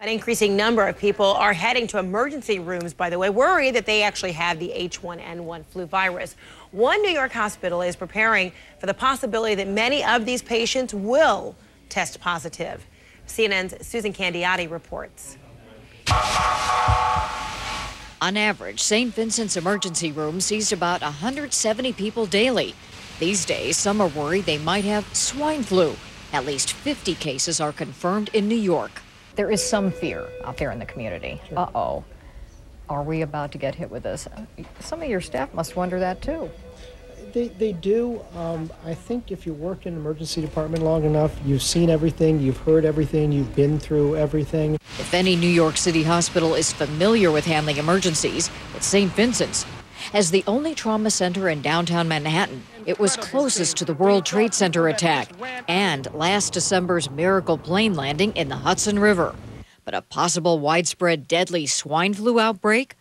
An increasing number of people are heading to emergency rooms, by the way, worried that they actually have the H1N1 flu virus. One New York hospital is preparing for the possibility that many of these patients will test positive. CNN's Susan Candiotti reports. On average, St. Vincent's emergency room sees about 170 people daily. These days, some are worried they might have swine flu. At least 50 cases are confirmed in New York. There is some fear out there in the community. Uh-oh, are we about to get hit with this? Some of your staff must wonder that too. They do. I think if you work in an emergency department long enough, you've seen everything, you've heard everything, you've been through everything. If any New York City hospital is familiar with handling emergencies, it's St. Vincent's. As the only trauma center in downtown Manhattan, it was closest to the World Trade Center attack and last December's miracle plane landing in the Hudson River. But a possible widespread deadly swine flu outbreak?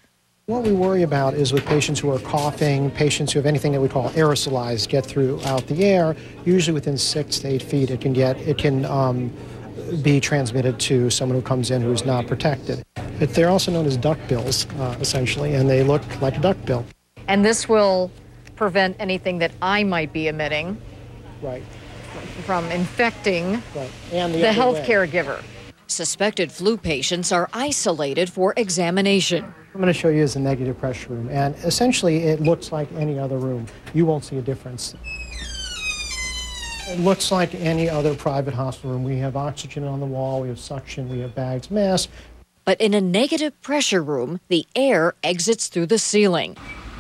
What we worry about is with patients who are coughing, patients who have anything that we call aerosolized, get throughout the air. Usually within 6 to 8 feet, it can be transmitted to someone who comes in who's not protected. But they're also known as duckbills, essentially, and they look like a duckbill. And this will prevent anything that I might be emitting from infecting and the healthcare giver. Suspected flu patients are isolated for examination. I'm going to show you is a negative pressure room, and essentially it looks like any other room. You won't see a difference. It looks like any other private hospital room. We have oxygen on the wall, we have suction, we have bags, masks. But in a negative pressure room, the air exits through the ceiling.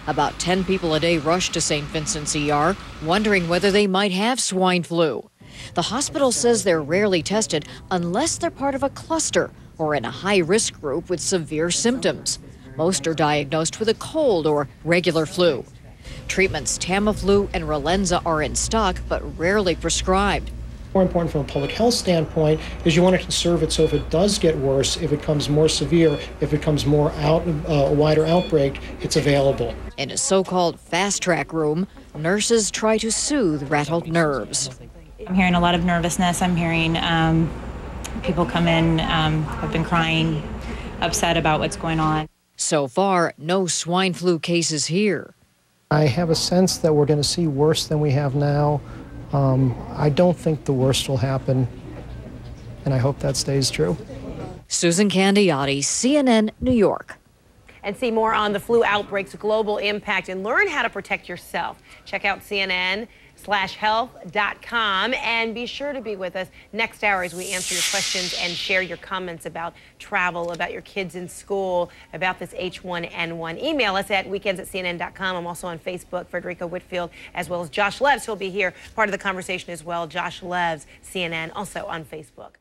About 10 people a day rush to St. Vincent's ER, wondering whether they might have swine flu. The hospital says they're rarely tested unless they're part of a cluster or in a high-risk group with severe symptoms. Most are diagnosed with a cold or regular flu. Treatments Tamiflu and Relenza are in stock but rarely prescribed. More important from a public health standpoint is you want to conserve it so if it does get worse, if it becomes more severe, if it becomes more a wider outbreak, it's available. In a so-called fast-track room, nurses try to soothe rattled nerves. I'm hearing a lot of nervousness. I'm hearing people come in, have been crying, upset about what's going on. So far, no swine flu cases here. I have a sense that we're going to see worse than we have now. I don't think the worst will happen, and I hope that stays true. Susan Candiotti, CNN, New York. And see more on the flu outbreak's global impact and learn how to protect yourself. Check out CNN/health.com and be sure to be with us next hour as we answer your questions and share your comments about travel, about your kids in school, about this H1N1. Email us at weekends@cnn.com. I'm also on Facebook, Frederica Whitfield, as well as Josh Leves, who'll be here, part of the conversation as well. Josh Leves, CNN, also on Facebook.